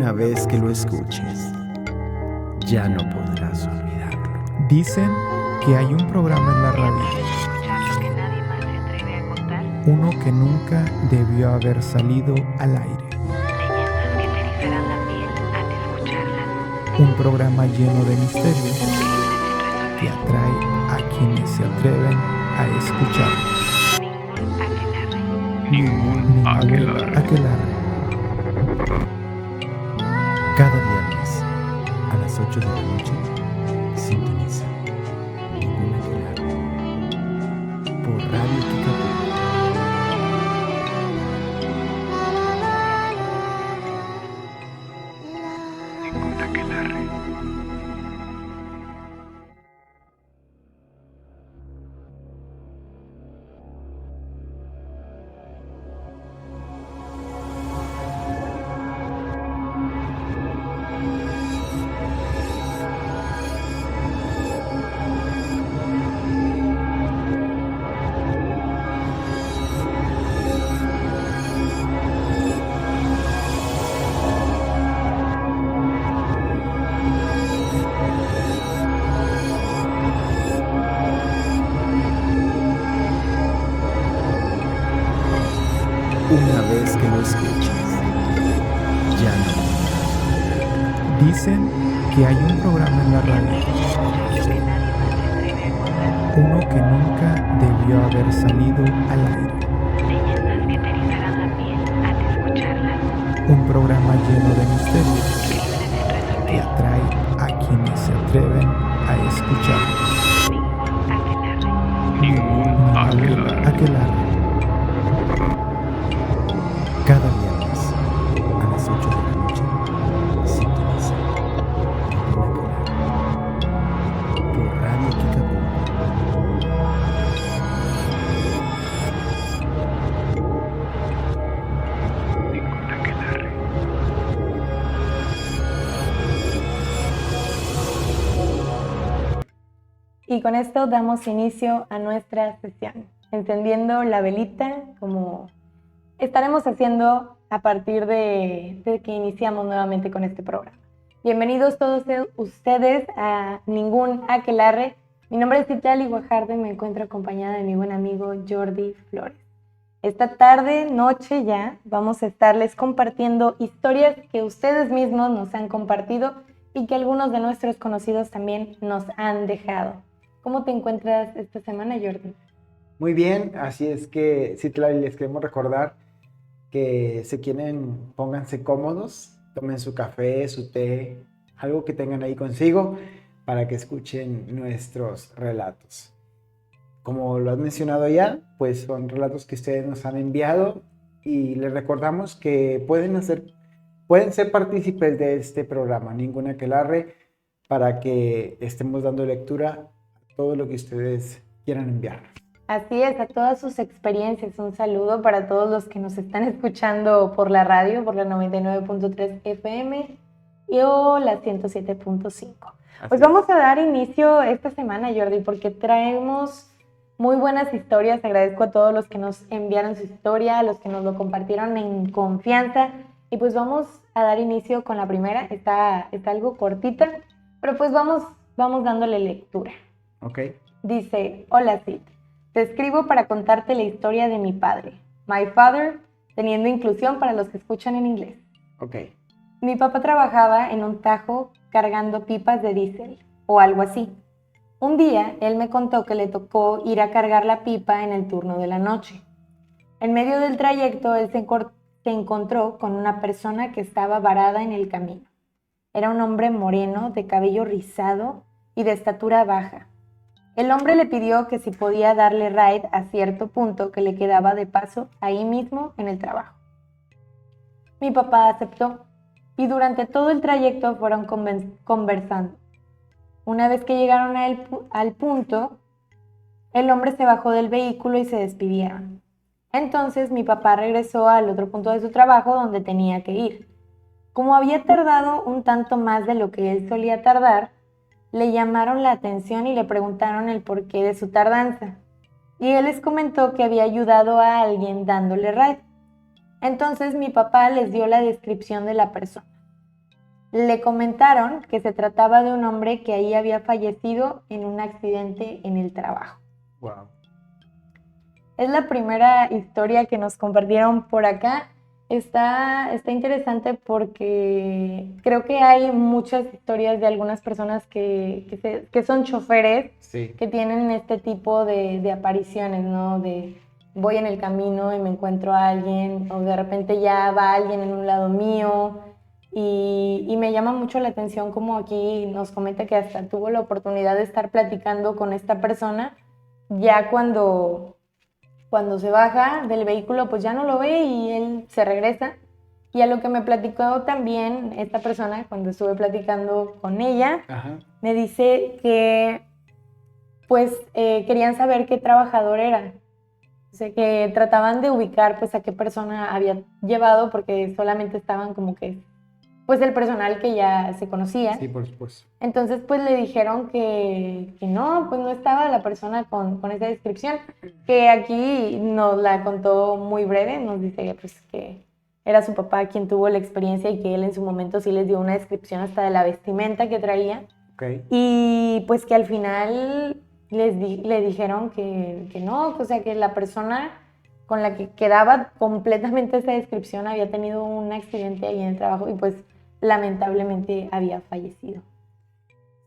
Una vez que lo escuches, ya no podrás olvidarlo. Dicen que hay un programa en la radio, uno que nunca debió haber salido al aire. Un programa lleno de misterios que atrae a quienes se atreven a escucharlo. Ningún aquelarre. Aquelarre. Cada viernes a las 8 de la noche, sintoniza Ningún Aquelarre por Radio Kickapoo. Ningún aquelarre. Una vez que lo escuches, ya no podrás olvidarlo. Dicen que hay un programa en la radio, uno que nunca debió haber salido al aire. Un programa lleno de misterios que atrae a quienes se atreven a escucharlo. Ningún aquelarre. Aquelarre. Cada viernes a las 8 de la noche, sintoniza Ningún Aquelarre por Radio Kickapoo. Ningún aquelarre. Y con esto damos inicio a nuestra sesión, encendiendo la velita como estaremos haciendo a partir de que iniciamos nuevamente con este programa. Bienvenidos todos ustedes a Ningún Aquelarre. Mi nombre es Citlali Guajardo y me encuentro acompañada de mi buen amigo Jordi Flores. Esta tarde, noche ya, vamos a estarles compartiendo historias que ustedes mismos nos han compartido y que algunos de nuestros conocidos también nos han dejado. ¿Cómo te encuentras esta semana, Jordi? Muy bien, así es que Citlali, les queremos recordar que si quieren, pónganse cómodos, tomen su café, su té, algo que tengan ahí consigo para que escuchen nuestros relatos. Como lo has mencionado ya, pues son relatos que ustedes nos han enviado y les recordamos que pueden ser partícipes de este programa, Ningún Aquelarre, para que estemos dando lectura a todo lo que ustedes quieran enviar. Así es, a todas sus experiencias, un saludo para todos los que nos están escuchando por la radio, por la 99.3 FM o la 107.5. Pues vamos a dar inicio esta semana, Jordi, porque traemos muy buenas historias. Agradezco a todos los que nos enviaron su historia, a los que nos lo compartieron en confianza. Y pues vamos a dar inicio con la primera. Está algo cortita, pero pues vamos dándole lectura. Ok. Dice: hola Sid, te escribo para contarte la historia de mi padre, my father, teniendo inclusión para los que escuchan en inglés. Ok. Mi papá trabajaba en un tajo cargando pipas de diésel o algo así. Un día él me contó que le tocó ir a cargar la pipa en el turno de la noche. En medio del trayecto él se encontró con una persona que estaba varada en el camino. Era un hombre moreno, de cabello rizado y de estatura baja. El hombre le pidió que si podía darle ride a cierto punto que le quedaba de paso ahí mismo en el trabajo. Mi papá aceptó y durante todo el trayecto fueron conversando. Una vez que llegaron al punto, el hombre se bajó del vehículo y se despidieron. Entonces mi papá regresó al otro punto de su trabajo donde tenía que ir. Como había tardado un tanto más de lo que él solía tardar, le llamaron la atención y le preguntaron el porqué de su tardanza. Y él les comentó que había ayudado a alguien dándole ride. Entonces mi papá les dio la descripción de la persona. Le comentaron que se trataba de un hombre que ahí había fallecido en un accidente en el trabajo. Wow. Es la primera historia que nos compartieron por acá. Está interesante porque creo que hay muchas historias de algunas personas que son choferes Sí. que tienen este tipo de apariciones, ¿no? De voy en el camino y me encuentro a alguien, o de repente ya va alguien en un lado mío. Y me llama mucho la atención como aquí nos comenta que hasta tuvo la oportunidad de estar platicando con esta persona, ya cuando se baja del vehículo, pues ya no lo ve y él se regresa. Y a lo que me platicó también esta persona, cuando estuve platicando con ella, Ajá. me dice que pues querían saber qué trabajador era. O sea, que trataban de ubicar pues a qué persona había llevado porque solamente estaban como que pues el personal que ya se conocía. Sí, por supuesto. Entonces, pues le dijeron que no, pues no estaba la persona con esa descripción, que aquí nos la contó muy breve, nos dice pues que era su papá quien tuvo la experiencia y que él en su momento sí les dio una descripción hasta de la vestimenta que traía Ok. y pues que al final le dijeron que no, o sea que la persona con la que quedaba completamente esa descripción había tenido un accidente ahí en el trabajo y pues lamentablemente había fallecido.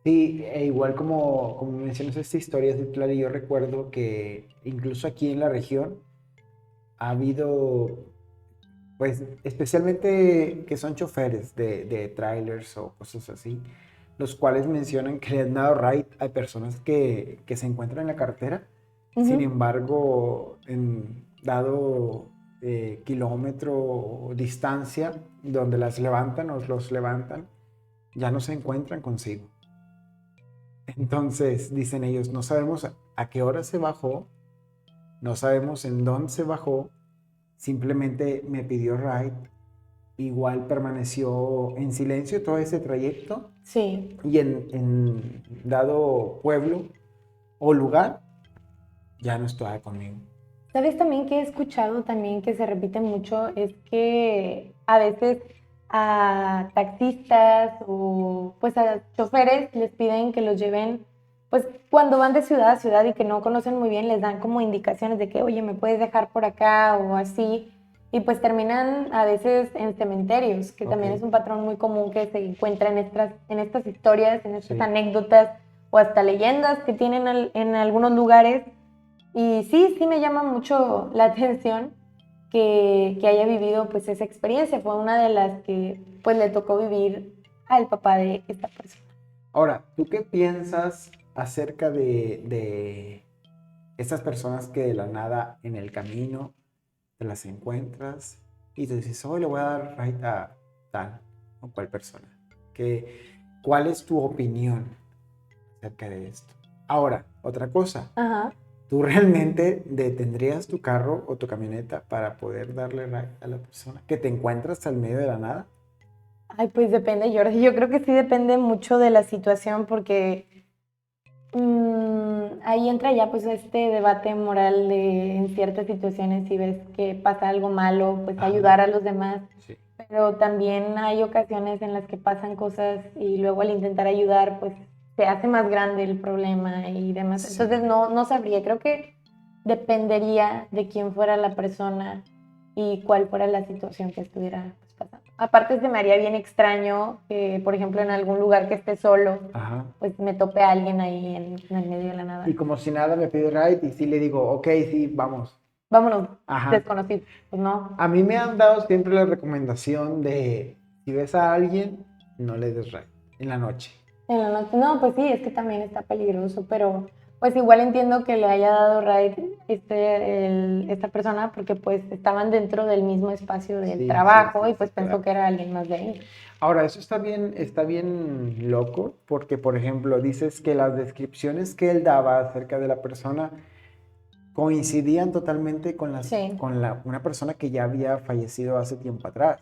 Sí, e igual como mencionas esta historia, Citlali, yo recuerdo que incluso aquí en la región ha habido, pues especialmente que son choferes de trailers o cosas así, los cuales mencionan que le han dado ride a personas que se encuentran en la carretera. Sin embargo, en dado kilómetro o distancia donde las levantan o los levantan, ya no se encuentran consigo. Entonces, dicen ellos, no sabemos a qué hora se bajó, no sabemos en dónde se bajó, simplemente me pidió ride, igual permaneció en silencio todo ese trayecto Sí. y en dado pueblo o lugar ya no estaba conmigo. ¿Sabes también que he escuchado también que se repite mucho? Es que a veces a taxistas o pues a choferes les piden que los lleven, pues cuando van de ciudad a ciudad y que no conocen muy bien, les dan como indicaciones de que, oye, me puedes dejar por acá o así. Y pues terminan a veces en cementerios, que también Ok. es un patrón muy común que se encuentra en estas historias, en estas Sí. anécdotas o hasta leyendas que tienen en algunos lugares. Y sí me llama mucho la atención que haya vivido pues esa experiencia. Fue una de las que pues le tocó vivir al papá de esta persona. Ahora, ¿tú qué piensas acerca de estas personas que de la nada en el camino te las encuentras y te dices, hoy le voy a dar ride a tal o cual persona? ¿Cuál es tu opinión acerca de esto? Ahora, otra cosa, Ajá. ¿tú realmente detendrías tu carro o tu camioneta para poder darle ride a la persona que te encuentras al medio de la nada? Ay, pues depende, Jordi. Yo creo que sí depende mucho de la situación porque ahí entra ya pues este debate moral de en ciertas situaciones si ves que pasa algo malo, pues Ajá. ayudar a los demás. Sí. Pero también hay ocasiones en las que pasan cosas y luego al intentar ayudar, pues se hace más grande el problema y demás. Sí. Entonces no sabría, creo que dependería de quién fuera la persona y cuál fuera la situación que estuviera pues, pasando. Aparte se me haría bien extraño que, por ejemplo, en algún lugar que esté solo, Ajá. pues me tope a alguien ahí en el medio de la nada. Y como si nada me pide ride y sí le digo, ok, sí, vamos. Vámonos, Ajá. desconocidos. Pues no. A mí me han dado siempre la recomendación de si ves a alguien, no le des ride en la noche. En la noche. No, pues sí, es que también está peligroso, pero pues igual entiendo que le haya dado ride esta persona porque pues estaban dentro del mismo espacio del Sí, trabajo sí, y pues sí, pensó claro. que era alguien más de ahí. Ahora, eso está bien loco porque, por ejemplo, dices que las descripciones que él daba acerca de la persona coincidían totalmente con Sí. una persona que ya había fallecido hace tiempo atrás.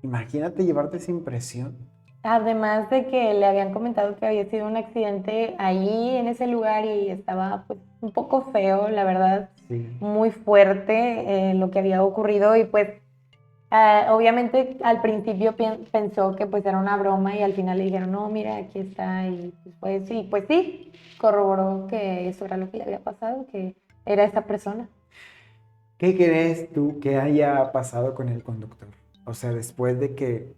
Imagínate llevarte esa impresión. Además de que le habían comentado que había sido un accidente ahí en ese lugar y estaba pues un poco feo, la verdad, Sí. muy fuerte lo que había ocurrido y pues Obviamente al principio pensó que pues era una broma y al final le dijeron, no, mira, aquí está y pues sí, corroboró que eso era lo que le había pasado, que era esa persona. ¿Qué crees tú que haya pasado con el conductor? O sea, después de que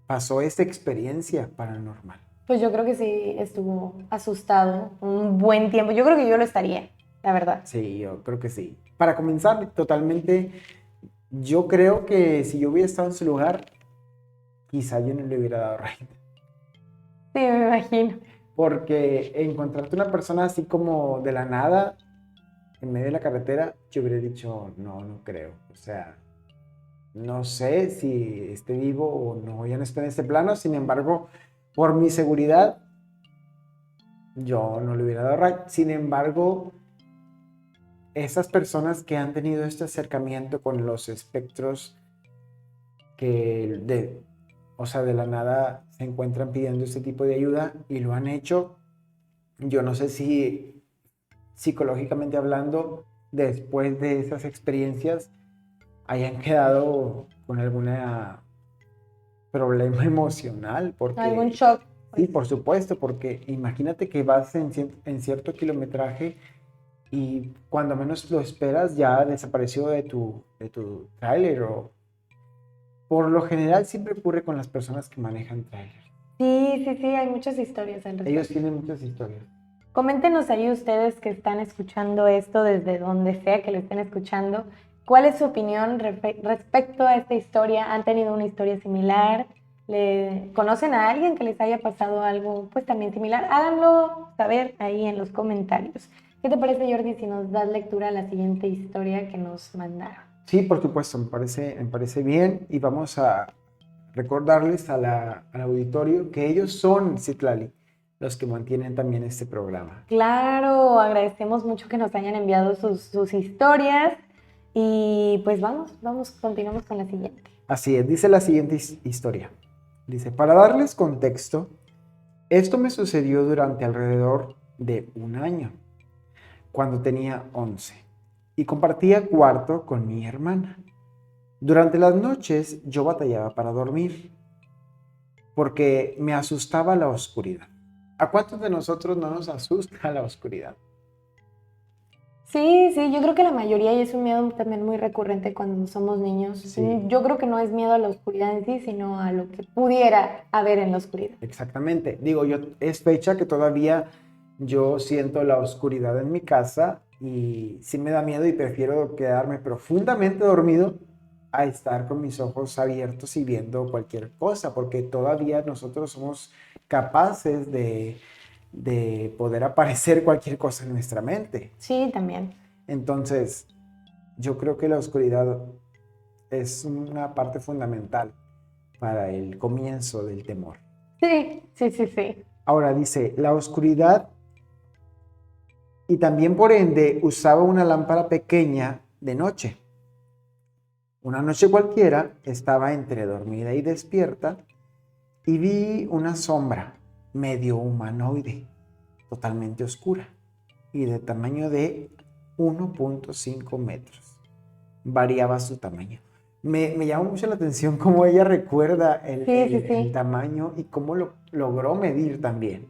pasó esta experiencia paranormal. Pues yo creo que sí estuvo asustado un buen tiempo. Yo creo que yo lo estaría, la verdad. Sí, yo creo que sí. Para comenzar, totalmente, yo creo que si yo hubiera estado en su lugar, quizá yo no le hubiera dado raíz. Sí, me imagino. Porque encontrarte una persona así como de la nada, en medio de la carretera, yo hubiera dicho, no, no creo. O sea, no sé si esté vivo o no, ya no está en este plano. Sin embargo, por mi seguridad, yo no le hubiera dado raíz. Sin embargo, esas personas que han tenido este acercamiento con los espectros o sea, de la nada se encuentran pidiendo este tipo de ayuda y lo han hecho, yo no sé si psicológicamente hablando, después de esas experiencias, hayan quedado con algún problema emocional, Algún porque shock. sí, por supuesto, porque imagínate que vas en cierto kilometraje y cuando menos lo esperas ya desapareció de tu tráiler. O por lo general siempre ocurre con las personas que manejan tráiler. Sí, sí, sí, hay muchas historias al Ellos respecto. tienen muchas historias. Coméntenos ahí ustedes que están escuchando esto desde donde sea que lo estén escuchando. ¿Cuál es su opinión respecto a esta historia? ¿Han tenido una historia similar? ¿Conocen a alguien que les haya pasado algo pues también similar? Háganlo saber ahí en los comentarios. ¿Qué te parece, Jordi, si nos das lectura a la siguiente historia que nos mandaron? Sí, por supuesto, me parece bien y vamos a recordarles al auditorio que ellos son Citlali, los que mantienen también este programa. Claro, agradecemos mucho que nos hayan enviado sus historias y pues continuamos con la siguiente. Así es, dice la siguiente historia. Dice, para darles contexto, esto me sucedió durante alrededor de un año, cuando tenía 11, y compartía cuarto con mi hermana. Durante las noches yo batallaba para dormir, porque me asustaba la oscuridad. ¿A cuántos de nosotros no nos asusta la oscuridad? Sí, sí, yo creo que la mayoría y es un miedo también muy recurrente cuando somos niños. Sí. Yo creo que no es miedo a la oscuridad en sí, sino a lo que pudiera haber en la oscuridad. Exactamente. Digo, es fecha que todavía yo siento la oscuridad en mi casa y sí me da miedo y prefiero quedarme profundamente dormido a estar con mis ojos abiertos y viendo cualquier cosa, porque todavía nosotros somos capaces de poder aparecer cualquier cosa en nuestra mente. Sí, también. Entonces, yo creo que la oscuridad es una parte fundamental para el comienzo del temor. Sí, sí, sí, sí. Ahora dice, la oscuridad y también por ende usaba una lámpara pequeña de noche. Una noche cualquiera estaba entre dormida y despierta y vi una sombra medio humanoide, totalmente oscura y de tamaño de 1.5 metros. Variaba su tamaño. Me llama mucho la atención cómo ella recuerda el tamaño y cómo lo logró medir también.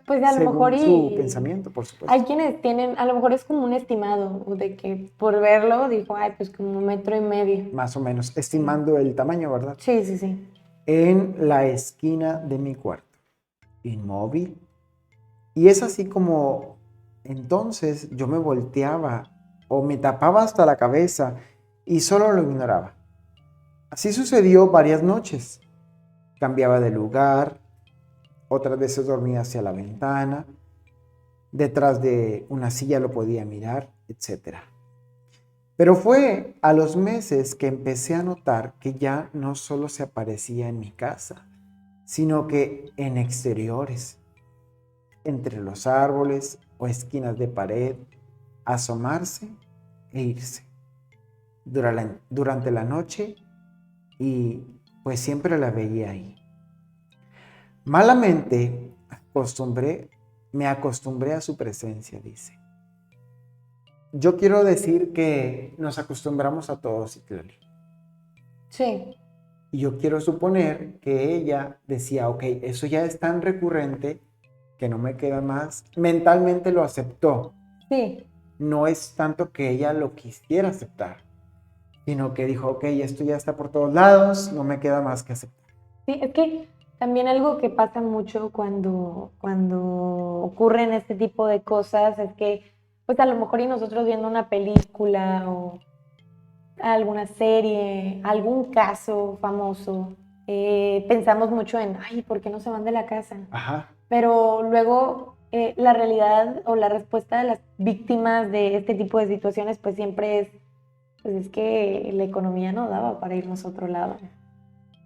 Pues a lo según mejor su pensamiento, por supuesto. hay quienes tienen, a lo mejor es como un estimado de que por verlo dijo, ay, pues como 1,5 metros. Más o menos, estimando el tamaño, ¿verdad? Sí, sí, sí. En la esquina de mi cuarto, inmóvil. Y es así como entonces yo me volteaba o me tapaba hasta la cabeza y solo lo ignoraba. Así sucedió varias noches. Cambiaba de lugar, otras veces dormía hacia la ventana, detrás de una silla lo podía mirar, etc. Pero fue a los meses que empecé a notar que ya no solo se aparecía en mi casa, sino que en exteriores, entre los árboles o esquinas de pared, asomarse e irse durante la noche y pues siempre la veía ahí. Malamente me acostumbré a su presencia, dice. Yo quiero decir que nos acostumbramos a todo, Citlali. Sí, Y yo quiero suponer que ella decía, ok, eso ya es tan recurrente que no me queda más. Mentalmente lo aceptó. sí. No es tanto que ella lo quisiera aceptar, sino que dijo, ok, esto ya está por todos lados, no me queda más que aceptar. Sí, es que también algo que pasa mucho cuando ocurren este tipo de cosas es que, pues a lo mejor y nosotros viendo una película o alguna serie, algún caso famoso, pensamos mucho en, ay, ¿por qué no se van de la casa? Ajá. Pero luego la realidad o la respuesta de las víctimas de este tipo de situaciones, pues siempre es, pues es que la economía no daba para irnos a otro lado.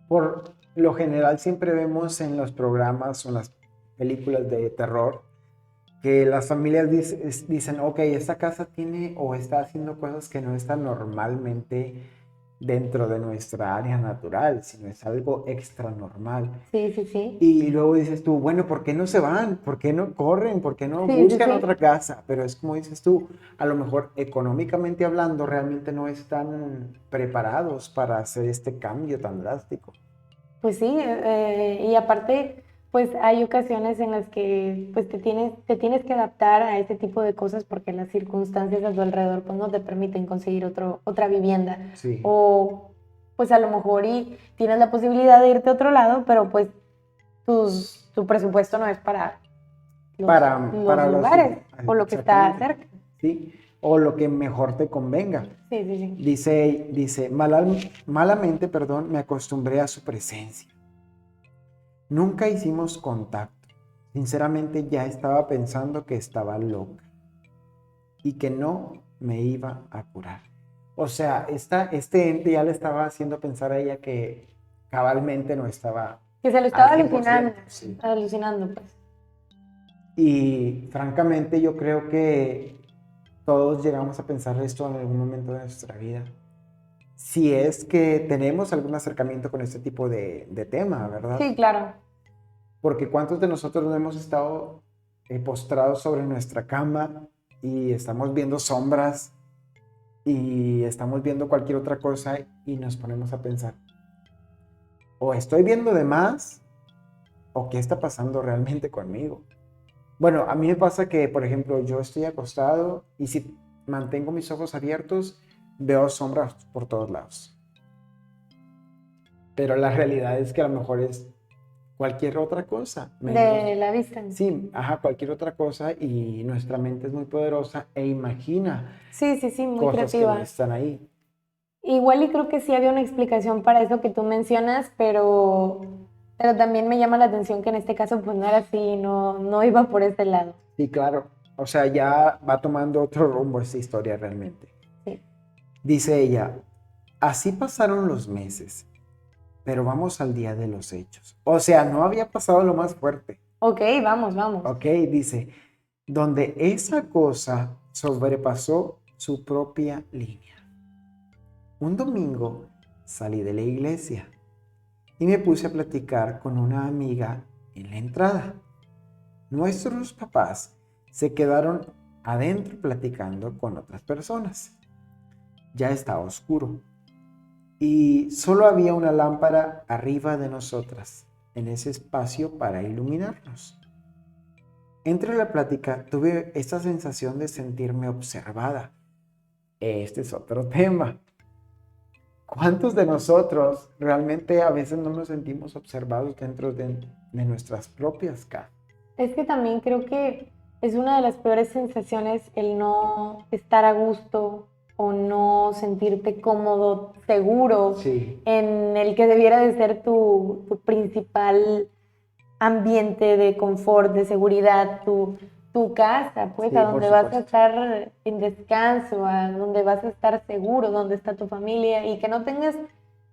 Por lo general siempre vemos en los programas o en las películas de terror que las familias dicen, ok, esta casa tiene o está haciendo cosas que no están normalmente dentro de nuestra área natural, sino es algo extra normal. Sí, sí, sí. Y luego dices tú, bueno, ¿por qué no se van? ¿Por qué no corren? ¿Por qué no Sí, sí, buscan sí. otra casa? Pero es como dices tú, a lo mejor económicamente hablando, realmente no están preparados para hacer este cambio tan drástico. Pues sí, y aparte, pues hay ocasiones en las que pues te tienes que adaptar a este tipo de cosas porque las circunstancias a tu alrededor pues no te permiten conseguir otra vivienda. Sí. O pues a lo mejor y tienes la posibilidad de irte a otro lado, pero pues tu presupuesto no es para los Para los... lugares o lo que está Exactamente. cerca. ¿Sí? O lo que mejor te convenga. Sí, sí, sí. Dice, malamente, perdón, me acostumbré a su presencia. Nunca hicimos contacto. Sinceramente ya estaba pensando que estaba loca y que no me iba a curar. O sea, este ente ya le estaba haciendo pensar a ella que cabalmente no estaba Que se lo al estaba 100%. alucinando, Sí. alucinando pues. Y francamente yo creo que todos llegamos a pensar esto en algún momento de nuestra vida. Si es que tenemos algún acercamiento con este tipo de tema, ¿verdad? Sí, claro. Porque ¿cuántos de nosotros no hemos estado postrados sobre nuestra cama y estamos viendo sombras y estamos viendo cualquier otra cosa y nos ponemos a pensar, o estoy viendo de más o qué está pasando realmente conmigo? Bueno, a mí me pasa que, por ejemplo, yo estoy acostado y si mantengo mis ojos abiertos, veo sombras por todos lados. Pero la realidad es que a lo mejor es cualquier otra cosa, menos... De la vista. Sí, ajá, cualquier otra cosa y nuestra mente es muy poderosa e imagina Sí, sí, sí, muy cosas que no creativa. están ahí. Igual y creo que sí había una explicación para eso que tú mencionas, pero también me llama la atención que en este caso pues no era así, no iba por ese lado. Sí, claro. O sea, ya va tomando otro rumbo esta historia realmente. Sí. Dice ella, así pasaron los meses, pero vamos al día de los hechos. O sea, no había pasado lo más fuerte. Ok, vamos, vamos. Ok, dice, donde esa cosa sobrepasó su propia línea. Un domingo salí de la iglesia y me puse a platicar con una amiga en la entrada. Nuestros papás se quedaron adentro platicando con otras personas. Ya estaba oscuro y solo había una lámpara arriba de nosotras en ese espacio para iluminarnos. Entre la plática tuve esta sensación de sentirme observada. Este es otro tema. ¿Cuántos de nosotros realmente a veces no nos sentimos observados dentro de nuestras propias casas? Es que también creo que es una de las peores sensaciones el no estar a gusto o no sentirte cómodo, seguro, Sí, en el que debiera de ser tu principal ambiente de confort, de seguridad, tu casa, pues sí, a por donde vas a supuesto. estar en descanso, a donde vas a estar seguro, donde está tu familia y que no tengas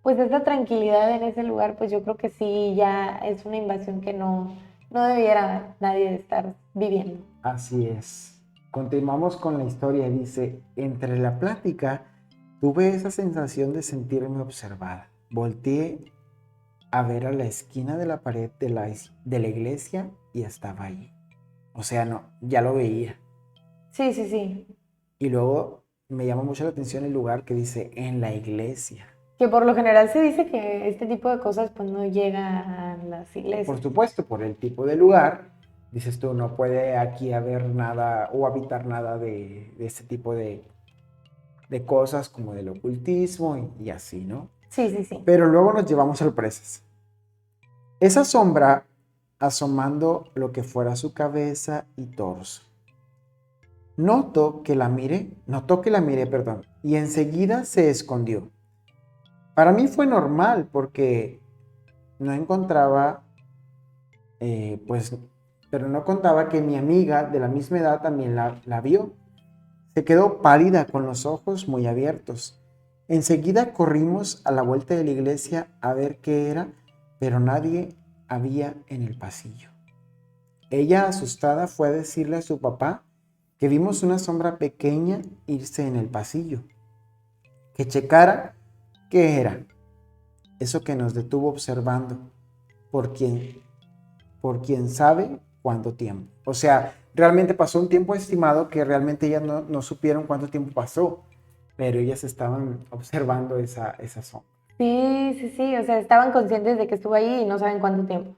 pues esa tranquilidad en ese lugar, pues yo creo que sí, ya es una invasión que no debiera nadie de estar viviendo. Así es. Continuamos con la historia. Dice, entre la plática tuve esa sensación de sentirme observada. Volteé a ver a la esquina de la pared de la iglesia y estaba ahí. O sea, no, ya lo veía. Sí, sí, sí. Y luego me llama mucho la atención el lugar que dice en la iglesia. Que por lo general se dice que este tipo de cosas pues no llega a las iglesias. Por supuesto, por el tipo de lugar, dices tú, no puede aquí haber nada o habitar nada de este tipo de cosas como del ocultismo y así, ¿no? Sí, sí, sí. Pero luego nos llevamos sorpresas. Esa sombra asomando lo que fuera su cabeza y torso. Notó que la miré, perdón, y enseguida se escondió. Para mí fue normal porque no encontraba, pero no contaba que mi amiga de la misma edad también la vio. Se quedó pálida con los ojos muy abiertos. Enseguida corrimos a la vuelta de la iglesia a ver qué era, pero nadie había en el pasillo. Ella, asustada, fue a decirle a su papá que vimos una sombra pequeña irse en el pasillo. Que checara qué era. Eso que nos detuvo observando. Por quién sabe cuánto tiempo. O sea, realmente pasó un tiempo estimado que realmente ellas no supieron cuánto tiempo pasó, pero ellas estaban observando esa sombra. Sí, sí, sí, o sea, estaban conscientes de que estuvo ahí y no saben cuánto tiempo.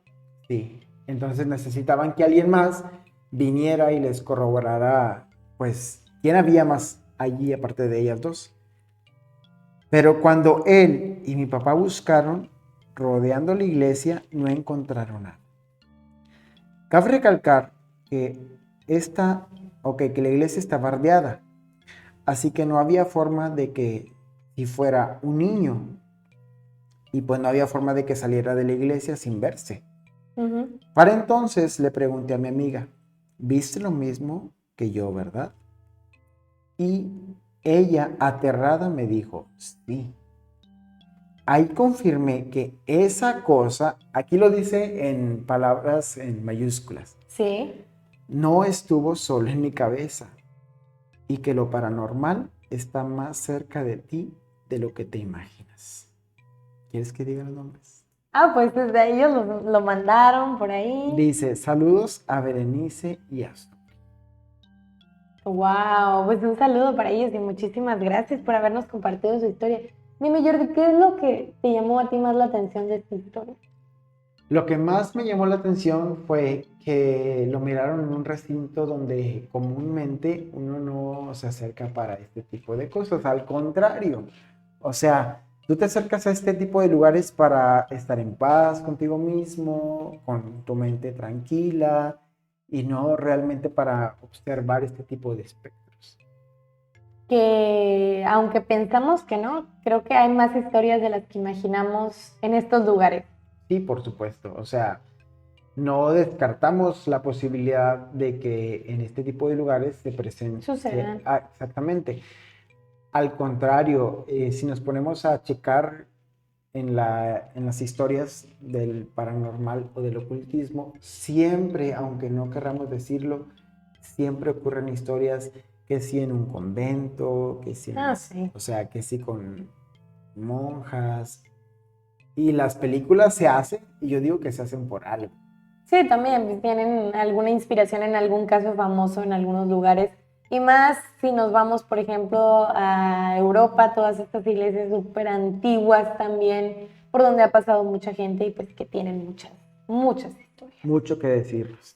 Sí, entonces necesitaban que alguien más viniera y les corroborara, pues, quién había más allí aparte de ellas dos. Pero cuando él y mi papá buscaron, rodeando la iglesia, no encontraron nada. Cabe recalcar que que la iglesia está bardeada, así que no había forma de que si fuera un niño, y pues no había forma de que saliera de la iglesia sin verse. Uh-huh. Para entonces le pregunté a mi amiga, ¿viste lo mismo que yo, verdad? Y ella, aterrada, me dijo, sí. Ahí confirmé que esa cosa, aquí lo dice en palabras en mayúsculas, Sí. no estuvo solo en mi cabeza y que lo paranormal está más cerca de ti de lo que te imaginas. ¿Quieres que diga los nombres? Ah, pues desde ellos lo mandaron por ahí. Dice, saludos a Berenice y Astro. Wow, pues un saludo para ellos y muchísimas gracias por habernos compartido su historia. Dime, Jordi, ¿qué es lo que te llamó a ti más la atención de esta historia? Lo que más me llamó la atención fue que lo miraron en un recinto donde comúnmente uno no se acerca para este tipo de cosas. Al contrario, o sea, tú te acercas a este tipo de lugares para estar en paz contigo mismo, con tu mente tranquila y no realmente para observar este tipo de espectros. Que aunque pensamos que no, creo que hay más historias de las que imaginamos en estos lugares. Sí, por supuesto. O sea, no descartamos la posibilidad de que en este tipo de lugares se presenten. Sucedan. Exactamente. Al contrario, si nos ponemos a checar en las historias del paranormal o del ocultismo, siempre, aunque no querramos decirlo, siempre ocurren historias que sí en un convento, que sí, Sí. o sea, que sí con monjas. Y las películas se hacen, y yo digo que se hacen por algo. Sí, también tienen alguna inspiración en algún caso famoso en algunos lugares. Y más si nos vamos, por ejemplo, a Europa, todas estas iglesias súper antiguas también, por donde ha pasado mucha gente y pues que tienen muchas historias. Mucho que decirles.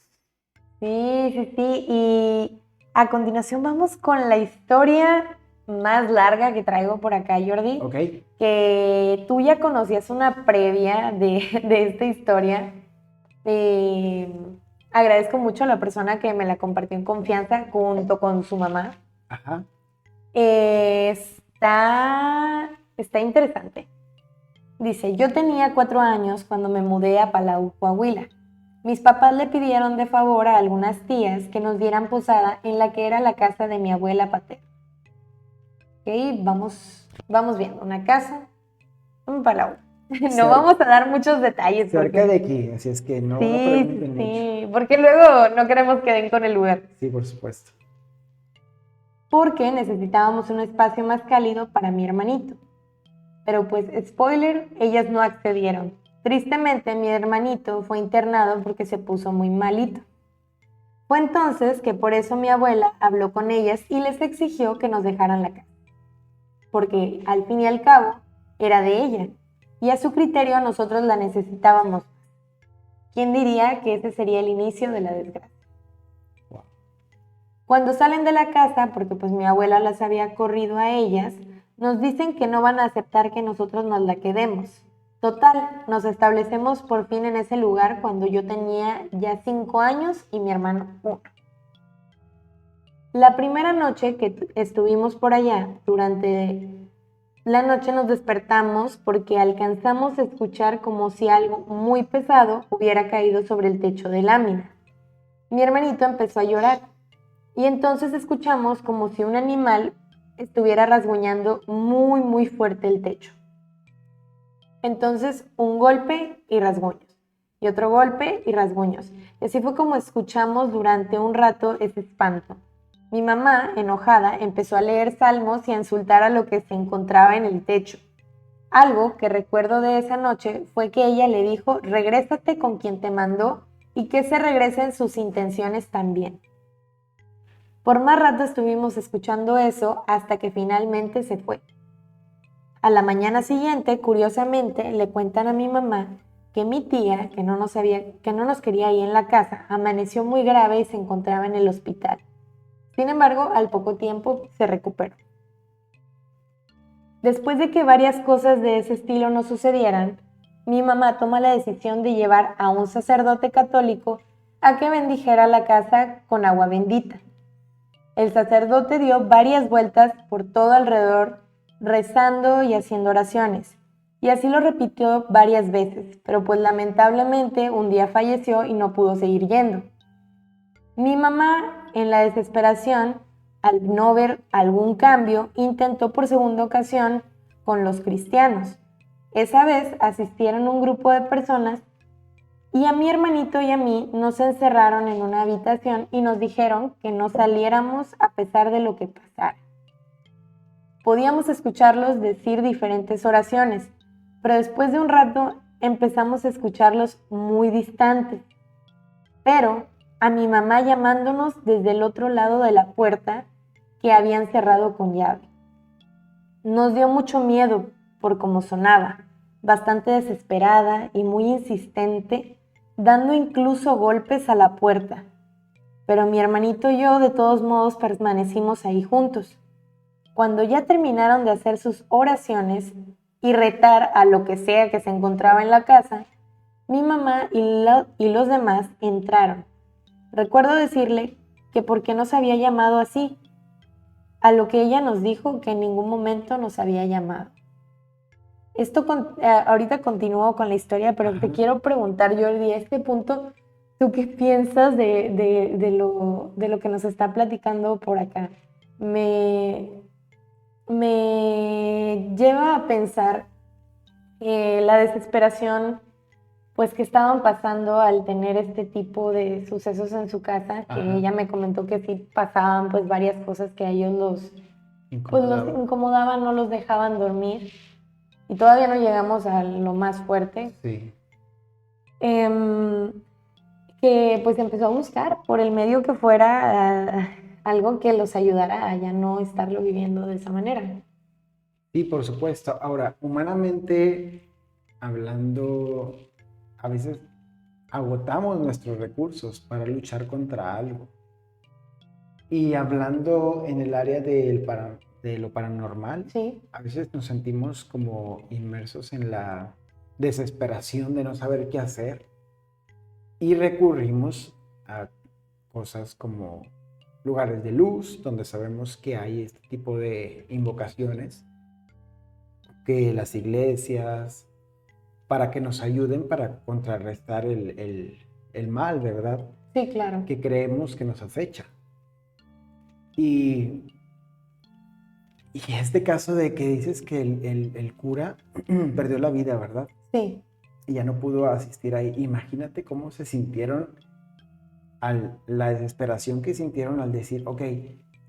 Sí, sí, sí. Y a continuación vamos con la historia más larga que traigo por acá, Jordi. Ok. Que tú ya conocías una previa de esta historia. Agradezco mucho a la persona que me la compartió en confianza junto con su mamá. Ajá. Está interesante. Dice, yo tenía 4 años cuando me mudé a Palau, Coahuila. Mis papás le pidieron de favor a algunas tías que nos dieran posada en la que era la casa de mi abuela paterna. Ok, vamos viendo. Una casa en Palau. No vamos a dar muchos detalles. Cerca de aquí, así es que no pregunten mucho. Sí, porque luego no queremos que den con el lugar. Sí, por supuesto. Porque necesitábamos un espacio más cálido para mi hermanito. Pero pues, spoiler, ellas no accedieron. Tristemente, mi hermanito fue internado porque se puso muy malito. Fue entonces que por eso mi abuela habló con ellas y les exigió que nos dejaran la casa. Porque al fin y al cabo, era de ella, y a su criterio nosotros la necesitábamos. ¿Quién diría que ese sería el inicio de la desgracia? Wow. Cuando salen de la casa, porque pues mi abuela las había corrido a ellas, nos dicen que no van a aceptar que nosotros nos la quedemos. Total, nos establecemos por fin en ese lugar cuando yo tenía ya 5 años y mi hermano 1. La primera noche que estuvimos por allá, durante la noche nos despertamos porque alcanzamos a escuchar como si algo muy pesado hubiera caído sobre el techo de lámina. Mi hermanito empezó a llorar y entonces escuchamos como si un animal estuviera rasguñando muy muy fuerte el techo. Entonces un golpe y rasguños, y otro golpe y rasguños. Y así fue como escuchamos durante un rato ese espanto. Mi mamá, enojada, empezó a leer salmos y a insultar a lo que se encontraba en el techo. Algo que recuerdo de esa noche fue que ella le dijo, regrésate con quien te mandó y que se regresen sus intenciones también. Por más rato estuvimos escuchando eso hasta que finalmente se fue. A la mañana siguiente, curiosamente, le cuentan a mi mamá que mi tía, que no nos quería ahí en la casa, amaneció muy grave y se encontraba en el hospital. Sin embargo, al poco tiempo se recuperó. Después de que varias cosas de ese estilo nos sucedieran, mi mamá toma la decisión de llevar a un sacerdote católico a que bendijera la casa con agua bendita. El sacerdote dio varias vueltas por todo alrededor, rezando y haciendo oraciones, y así lo repitió varias veces, pero pues lamentablemente un día falleció y no pudo seguir yendo. Mi mamá, en la desesperación, al no ver algún cambio, intentó por segunda ocasión con los cristianos. Esa vez asistieron un grupo de personas y a mi hermanito y a mí nos encerraron en una habitación y nos dijeron que no saliéramos a pesar de lo que pasara. Podíamos escucharlos decir diferentes oraciones, pero después de un rato empezamos a escucharlos muy distantes. Pero a mi mamá llamándonos desde el otro lado de la puerta que habían cerrado con llave. Nos dio mucho miedo por cómo sonaba, bastante desesperada y muy insistente, dando incluso golpes a la puerta. Pero mi hermanito y yo de todos modos permanecimos ahí juntos. Cuando ya terminaron de hacer sus oraciones y retar a lo que sea que se encontraba en la casa, mi mamá y los demás entraron. Recuerdo decirle que por qué nos había llamado así, a lo que ella nos dijo que en ningún momento nos había llamado. Ahorita continúo con la historia, pero te quiero preguntar, Jordi, a este punto, ¿tú qué piensas de lo que nos está platicando por acá? Me lleva a pensar la desesperación pues que estaban pasando al tener este tipo de sucesos en su casa, que ella me comentó que sí pasaban pues varias cosas que a ellos los incomodaban, no los dejaban dormir, y todavía no llegamos a lo más fuerte. Sí. Que pues empezó a buscar por el medio que fuera algo que los ayudara a ya no estarlo viviendo de esa manera. Sí, por supuesto. Ahora, humanamente hablando, a veces agotamos nuestros recursos para luchar contra algo. Y hablando en el área de lo paranormal, sí, a veces nos sentimos como inmersos en la desesperación de no saber qué hacer y recurrimos a cosas como lugares de luz, donde sabemos que hay este tipo de invocaciones, que las iglesias, para que nos ayuden para contrarrestar el mal, ¿verdad? Sí, claro. Que creemos que nos acecha. Y este caso de que dices que el cura perdió la vida, ¿verdad? Sí. Y ya no pudo asistir ahí. Imagínate cómo se sintieron, la desesperación que sintieron al decir, ok,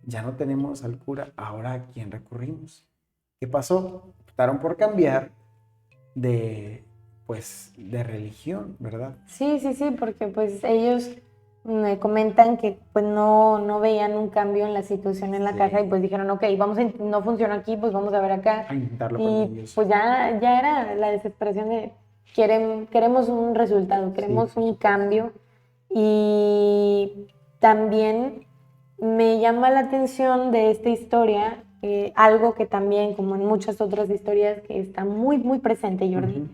ya no tenemos al cura, ahora ¿a quién recurrimos? ¿Qué pasó? Optaron por cambiar de religión, ¿verdad? Sí, porque pues ellos me comentan que pues no veían un cambio en la situación en la Sí. casa y pues dijeron, ok, no funciona aquí, pues vamos a ver acá. A intentarlo con Y ellos. pues ya era la desesperación de queremos un resultado, queremos por un supuesto. cambio. Y también me llama la atención de esta historia, algo que también, como en muchas otras historias, que está muy, muy presente, Jordi, Ujú.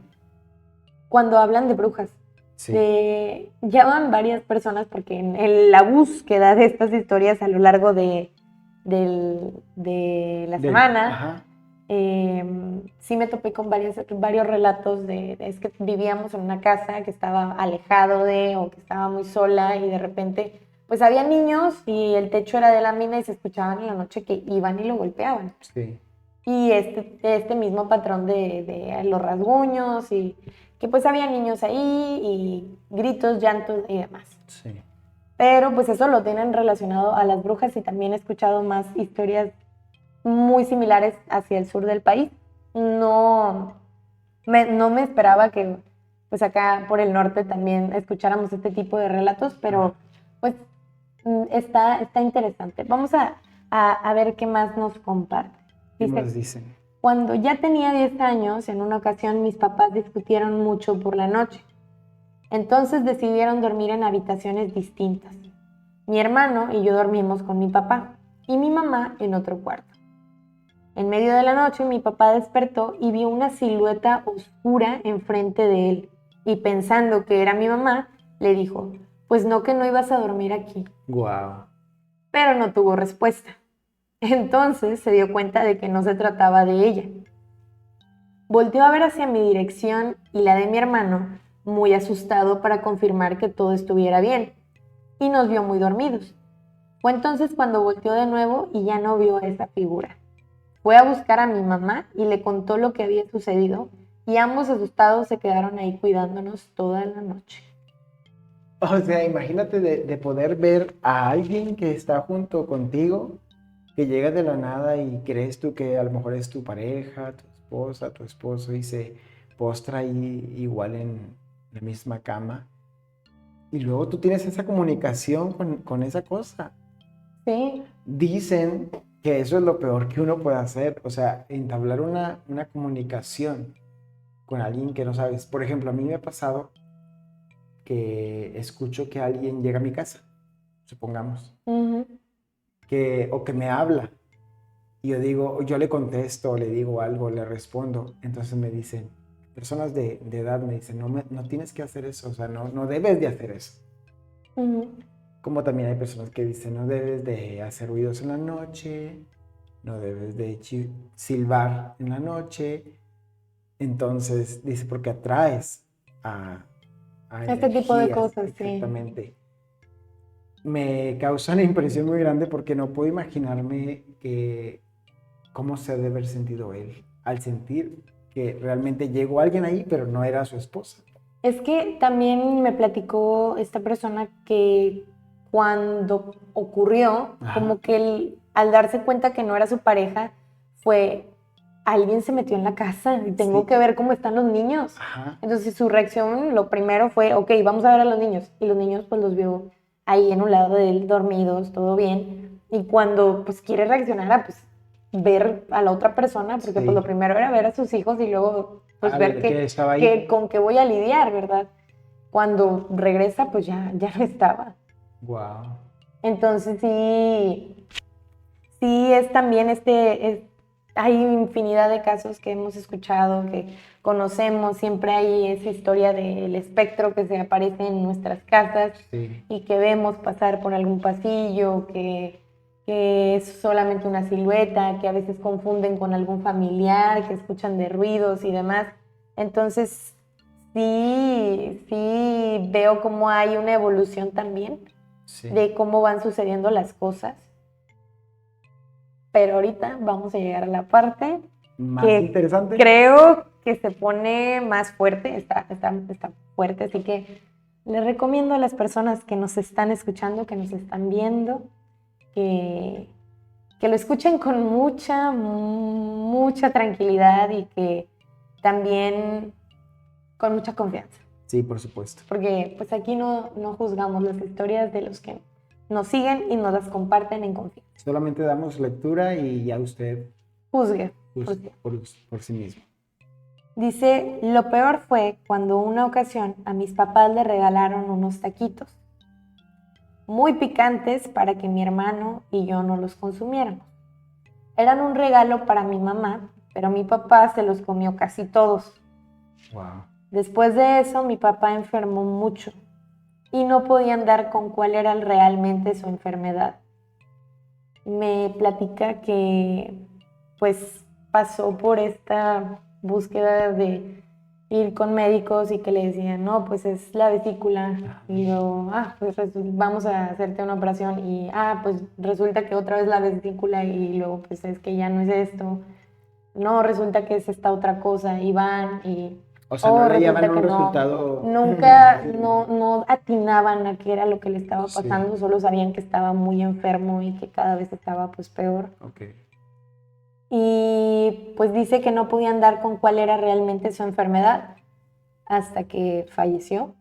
cuando hablan de brujas. Sí. Llaman varias personas porque en la búsqueda de estas historias a lo largo de la semana, Ajá. sí me topé con varios relatos es que vivíamos en una casa que estaba alejado o que estaba muy sola y de repente pues había niños y el techo era de lámina y se escuchaban en la noche que iban y lo golpeaban. Sí. Y este mismo patrón de los rasguños y que pues había niños ahí y gritos, llantos y demás. Sí. Pero pues eso lo tienen relacionado a las brujas y también he escuchado más historias muy similares hacia el sur del país. No me esperaba que pues acá por el norte también escucháramos este tipo de relatos, pero pues está interesante. Vamos a ver qué más nos comparte. ¿Qué Dice, más dicen? cuando ya tenía 10 años, en una ocasión mis papás discutieron mucho por la noche. Entonces decidieron dormir en habitaciones distintas. Mi hermano y yo dormimos con mi papá y mi mamá en otro cuarto. En medio de la noche mi papá despertó y vio una silueta oscura enfrente de él y pensando que era mi mamá, le dijo, pues no que no ibas a dormir aquí. Wow. Pero no tuvo respuesta. Entonces se dio cuenta de que no se trataba de ella. Volteó a ver hacia mi dirección y la de mi hermano, muy asustado para confirmar que todo estuviera bien, y nos vio muy dormidos. Fue entonces cuando volteó de nuevo y ya no vio a esa figura. Fue a buscar a mi mamá y le contó lo que había sucedido, y ambos asustados se quedaron ahí cuidándonos toda la noche. O sea, imagínate de poder ver a alguien que está junto contigo, que llega de la nada y crees tú que a lo mejor es tu pareja, tu esposa, tu esposo, y se postra ahí igual en la misma cama. Y luego tú tienes esa comunicación con esa cosa. Sí, Dicen que eso es lo peor que uno puede hacer, o sea, entablar una comunicación con alguien que no sabes. Por ejemplo, a mí me ha pasado que escucho que alguien llega a mi casa, supongamos, ujú, o que me habla, y yo digo, yo le contesto, le digo algo, le respondo, entonces me dicen, personas de edad me dicen, no tienes que hacer eso, o sea, no debes de hacer eso. ujú. Como también hay personas que dicen, no debes de hacer ruidos en la noche, no debes de silbar en la noche. Entonces, dice, porque atraes a Este tipo de energías, cosas, sí. exactamente. Me causa una impresión muy grande porque no puedo imaginarme cómo se ha de haber sentido él al sentir que realmente llegó alguien ahí, pero no era su esposa. Es que también me platicó esta persona que cuando ocurrió, Ajá. como que él, al darse cuenta que no era su pareja, fue, alguien se metió en la casa y tengo Sí. que ver cómo están los niños. Ajá. Entonces su reacción, lo primero fue, ok, vamos a ver a los niños. Y los niños pues los vio ahí en un lado de él, dormidos, todo bien. Y cuando pues quiere reaccionar a pues ver a la otra persona, porque Sí. pues lo primero era ver a sus hijos y luego pues A ver que estaba ahí. con qué voy a lidiar, ¿verdad? Cuando regresa pues ya no estaba. Wow. Entonces sí es también hay infinidad de casos que hemos escuchado, que conocemos, siempre hay esa historia del espectro que se aparece en nuestras casas Sí. y que vemos pasar por algún pasillo, que es solamente una silueta, que a veces confunden con algún familiar, que escuchan de ruidos y demás. Entonces sí veo cómo hay una evolución también Sí. de cómo van sucediendo las cosas. Pero ahorita vamos a llegar a la parte Más que interesante. creo que se pone más fuerte, está fuerte, así que les recomiendo a las personas que nos están escuchando, que nos están viendo, que lo escuchen con mucha tranquilidad y que también con mucha confianza. Sí, por supuesto. Porque pues aquí no juzgamos las historias de los que nos siguen y nos las comparten en confianza. Solamente damos lectura y ya usted Juzgue. juzgue por sí mismo. Dice, lo peor fue cuando una ocasión a mis papás le regalaron unos taquitos muy picantes para que mi hermano y yo no los consumiéramos. Eran un regalo para mi mamá, pero mi papá se los comió casi todos. Wow. Después de eso, mi papá enfermó mucho y no podían dar con cuál era realmente su enfermedad. Me platica que pues pasó por esta búsqueda de ir con médicos y que le decían, no, pues es la vesícula, y luego, pues vamos a hacerte una operación, y pues resulta que otra vez la vesícula, y luego pues es que ya no es esto, no, resulta que es esta otra cosa, y van, y O sea, no le resulta llevan un que no. resultado. Nunca, no atinaban a qué era lo que le estaba Sí. pasando, solo sabían que estaba muy enfermo y que cada vez estaba pues peor. Ok. Y pues dice que no podían dar con cuál era realmente su enfermedad hasta que falleció.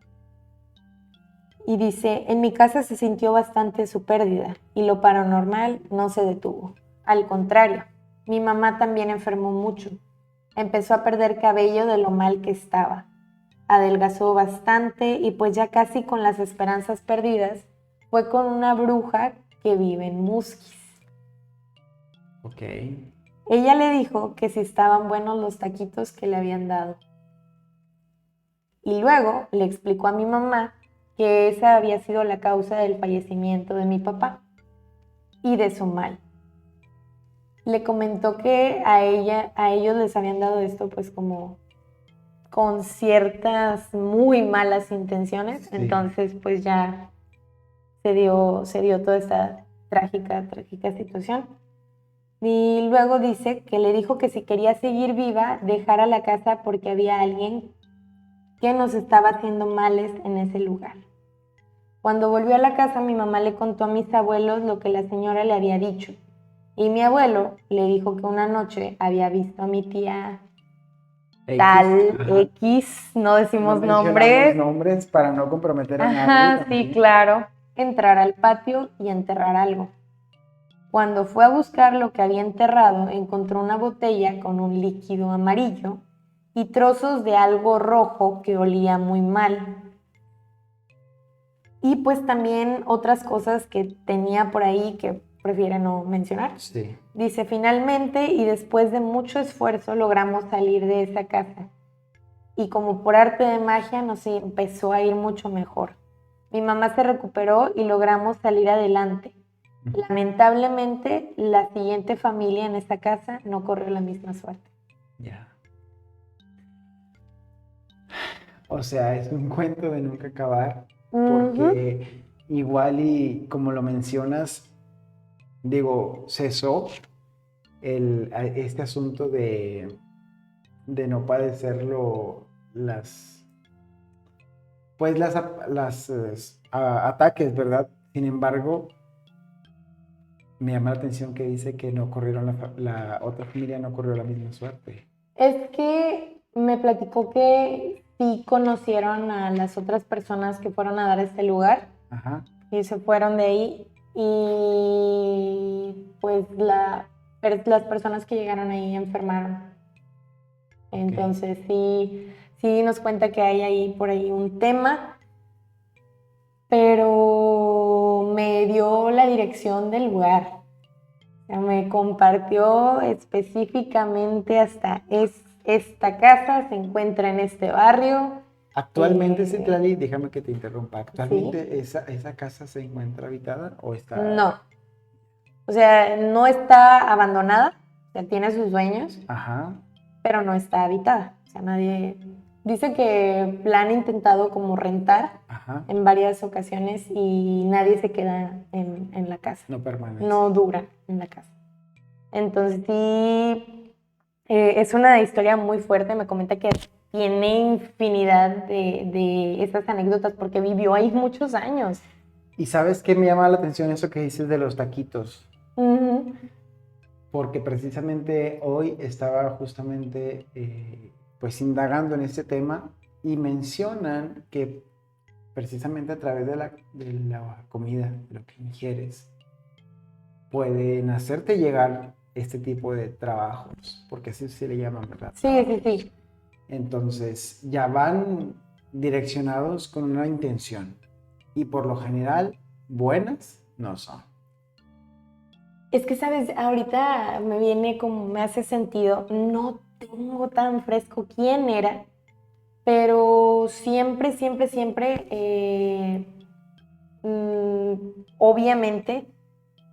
Y dice, en mi casa se sintió bastante su pérdida y lo paranormal no se detuvo. Al contrario, mi mamá también enfermó mucho. Empezó a perder cabello de lo mal que estaba. Adelgazó bastante y pues ya casi con las esperanzas perdidas, fue con una bruja que vive en Musquis. Ok. Ella le dijo que si estaban buenos los taquitos que le habían dado. Y luego le explicó a mi mamá que esa había sido la causa del fallecimiento de mi papá y de su mal. Le comentó que a ellos les habían dado esto pues como con ciertas muy malas intenciones, Sí. entonces pues ya se dio toda esta trágica situación. Y luego dice que le dijo que si quería seguir viva, dejara la casa porque había alguien que nos estaba haciendo males en ese lugar. Cuando volvió a la casa, mi mamá le contó a mis abuelos lo que la señora le había dicho. Y mi abuelo le dijo que una noche había visto a mi tía tal Ajá. X, no decimos No mencionamos nombres. nombres para no comprometer a nadie. Ajá, sí, también. claro. Entrar al patio y enterrar algo. Cuando fue a buscar lo que había enterrado, encontró una botella con un líquido amarillo y trozos de algo rojo que olía muy mal. Y pues también otras cosas que tenía por ahí que prefiere no mencionar. Sí. Dice, finalmente y después de mucho esfuerzo logramos salir de esa casa. Y como por arte de magia nos empezó a ir mucho mejor. Mi mamá se recuperó y logramos salir adelante. Lamentablemente, la siguiente familia en esta casa no corrió la misma suerte. Ya. O sea, es un cuento de nunca acabar, porque igual y como lo mencionas, digo, cesó este asunto de no padecerlo ataques, ¿verdad? Sin embargo, me llama la atención que dice que no corrieron la otra familia no corrió la misma suerte. Es que me platicó que sí conocieron a las otras personas que fueron a dar a este lugar. Ajá. Y se fueron de ahí y pues las personas que llegaron ahí enfermaron. Entonces sí nos cuenta que hay ahí por ahí un tema, pero me dio la dirección del lugar. O sea, me compartió específicamente hasta esta casa se encuentra en este barrio. Actualmente, Citlali, déjame que te interrumpa. ¿Actualmente esa casa se encuentra habitada o está...? No. O sea, no está abandonada, o sea, tiene sus dueños, Ajá. pero no está habitada. O sea, nadie... Dice que la han intentado como rentar Ajá. en varias ocasiones y nadie se queda en la casa. No permanece. No dura en la casa. Entonces sí, es una historia muy fuerte. Me comenta que tiene infinidad de esas anécdotas porque vivió ahí muchos años. ¿Y sabes qué me llama la atención eso que dices de los taquitos? Uh-huh. Porque precisamente hoy estaba justamente pues indagando en este tema y mencionan que precisamente a través de la comida, de lo que ingieres, pueden hacerte llegar este tipo de trabajos, porque así se le llaman, ¿verdad? Sí, sí, sí. Entonces ya van direccionados con una intención y por lo general buenas no son. Es que, ¿sabes? Ahorita me viene como, me hace sentido, no tengo tan fresco quién era, pero siempre, siempre, siempre, obviamente,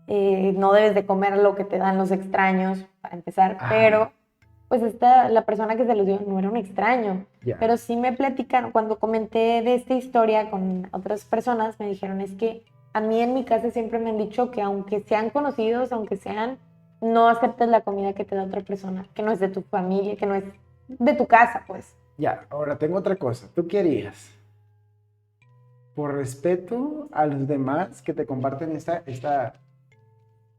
no debes de comer lo que te dan los extraños, para empezar, Ajá. pero pues la persona que se los dio no era un extraño, Ya. pero sí me platicaron, cuando comenté de esta historia con otras personas, me dijeron, es que a mí en mi casa siempre me han dicho que aunque sean conocidos, aunque sean, no aceptes la comida que te da otra persona, que no es de tu familia, que no es de tu casa, pues. Ya, ahora tengo otra cosa. ¿Tú qué harías? Por respeto a los demás que te comparten esta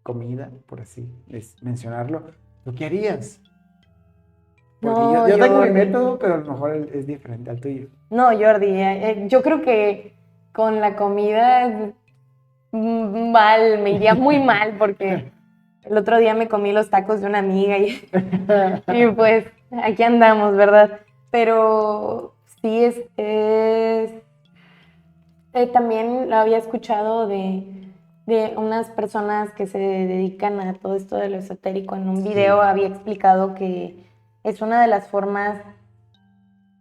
comida, por así mencionarlo, ¿tú qué harías? Porque No, yo tengo mi Jordi. método, pero a lo mejor es diferente al tuyo. No, Jordi, yo creo que con la comida mal, me iría muy mal porque el otro día me comí los tacos de una amiga y pues aquí andamos, ¿verdad? Pero sí también lo había escuchado de unas personas que se dedican a todo esto de lo esotérico. En un video Sí. había explicado que es una de las formas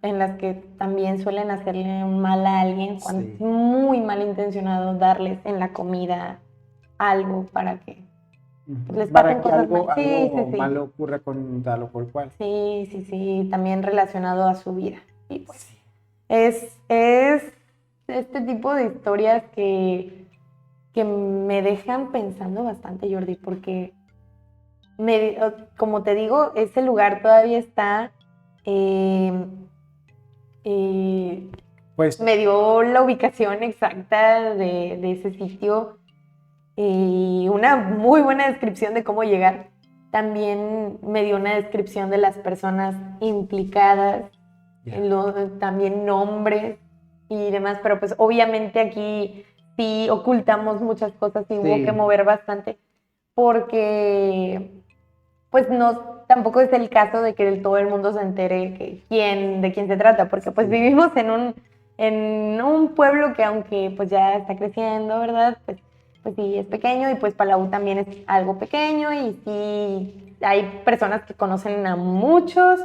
en las que también suelen hacerle un mal a alguien cuando Sí. es muy malintencionado darles en la comida algo para que les Para pasen que cosas algo malas. Sí, sí, sí. malo ocurra con tal o por cual. Sí, sí, sí, también relacionado a su vida. Y pues Sí. es este tipo de historias que me dejan pensando bastante, Jordi, porque como te digo, ese lugar todavía está Pues me dio la ubicación exacta de ese sitio y una muy buena descripción de cómo llegar. También me dio una descripción de las personas implicadas, ya. también nombres y demás, pero pues obviamente aquí sí ocultamos muchas cosas y hubo Sí. que mover bastante porque pues no, tampoco es el caso de que todo el mundo se entere de quién se trata, porque pues Sí. vivimos en un pueblo que aunque pues ya está creciendo, ¿verdad? Pues sí, es pequeño y pues Palau también es algo pequeño y sí hay personas que conocen a muchos,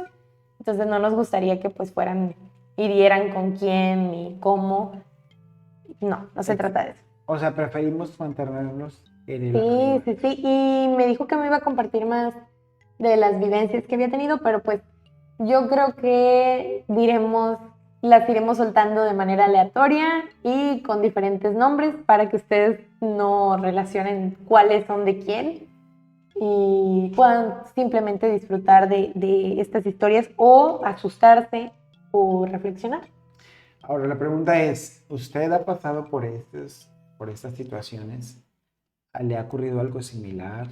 entonces no nos gustaría que pues hirieran con quién y cómo. No se trata de eso. O sea, preferimos mantenernos en el Sí, anonimato. sí, sí, y me dijo que me iba a compartir más de las vivencias que había tenido, pero pues yo creo que las iremos soltando de manera aleatoria y con diferentes nombres para que ustedes no relacionen cuáles son de quién y puedan simplemente disfrutar de estas historias o asustarse o reflexionar. Ahora, la pregunta es, ¿usted ha pasado por estas situaciones? ¿Le ha ocurrido algo similar?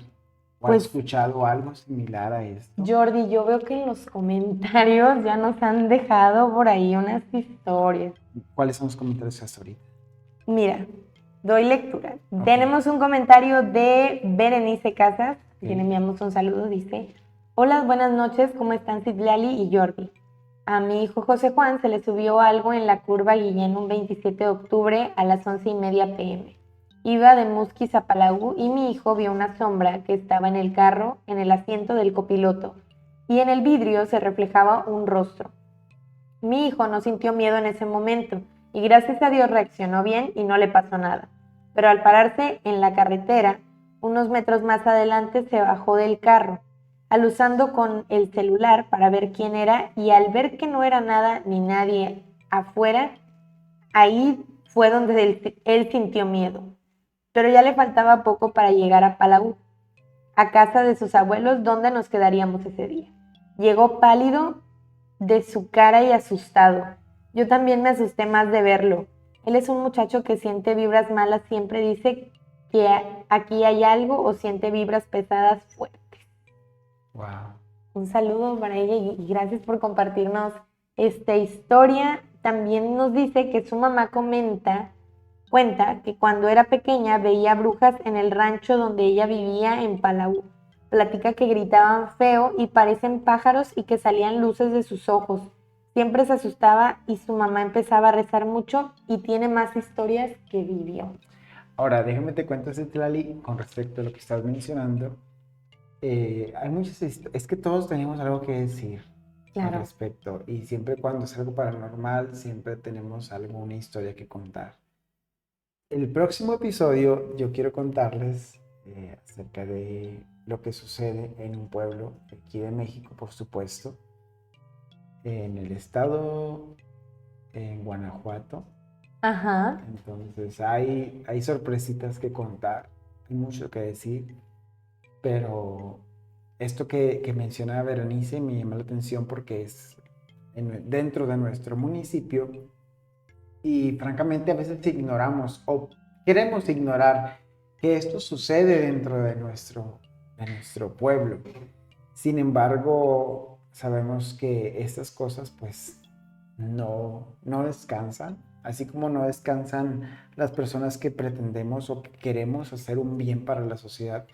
¿O ha Pues, escuchado algo similar a esto? Jordi, yo veo que en los comentarios ya nos han dejado por ahí unas historias. ¿Cuáles son los comentarios hasta ahorita? Mira, doy lectura. Ok. Tenemos un comentario de Berenice Casas, a quien Ok. enviamos un saludo, dice: hola, buenas noches, ¿cómo están Citlali y Jordi? A mi hijo José Juan se le subió algo en la curva Guillén un 27 de octubre a las 11:30 p.m. Iba de Musquis a Palau y mi hijo vio una sombra que estaba en el carro, en el asiento del copiloto, y en el vidrio se reflejaba un rostro. Mi hijo no sintió miedo en ese momento y gracias a Dios reaccionó bien y no le pasó nada. Pero al pararse en la carretera, unos metros más adelante se bajó del carro, alusando con el celular para ver quién era y al ver que no era nada ni nadie afuera, ahí fue donde él sintió miedo. Pero ya le faltaba poco para llegar a Palau, a casa de sus abuelos, donde nos quedaríamos ese día. Llegó pálido de su cara y asustado. Yo también me asusté más de verlo. Él es un muchacho que siente vibras malas, siempre dice que aquí hay algo o siente vibras pesadas fuertes. Wow. Un saludo para ella y gracias por compartirnos esta historia también nos dice que su mamá cuenta que cuando era pequeña veía brujas en el rancho donde ella vivía en Palau. Platica que gritaban feo y parecen pájaros y que salían luces de sus ojos. Siempre se asustaba y su mamá empezaba a rezar mucho y tiene más historias que vivió. Ahora, déjame te cuento, Citlali, con respecto a lo que estás mencionando. Hay muchas es que todos tenemos algo que decir al Claro. respecto y siempre cuando es algo paranormal, siempre tenemos alguna historia que contar. El próximo episodio yo quiero contarles acerca de lo que sucede en un pueblo aquí de México, por supuesto, en el estado, en Guanajuato. Ajá. Entonces hay sorpresitas que contar, hay mucho que decir, pero esto que menciona Berenice me llama la atención porque es dentro de nuestro municipio y francamente a veces ignoramos o queremos ignorar que esto sucede dentro de nuestro pueblo. Sin embargo, sabemos que estas cosas pues no descansan, así como no descansan las personas que pretendemos o que queremos hacer un bien para la sociedad.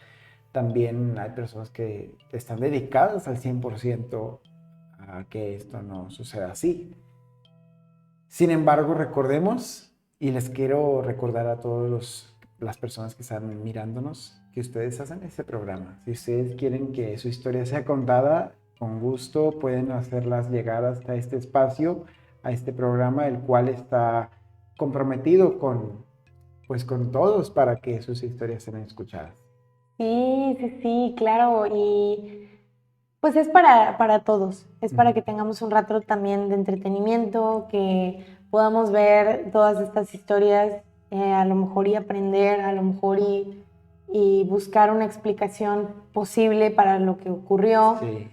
También hay personas que están dedicadas al 100% a que esto no suceda así. Sin embargo, recordemos, y les quiero recordar a todas las personas que están mirándonos, que ustedes hacen este programa. Si ustedes quieren que su historia sea contada, con gusto pueden hacerlas llegar hasta este espacio, a este programa, el cual está comprometido con todos para que sus historias sean escuchadas. Sí, claro. Y pues es para todos. Es para que tengamos un rato también de entretenimiento, que podamos ver todas estas historias, a lo mejor y aprender, a lo mejor y buscar una explicación posible para lo que ocurrió. Sí.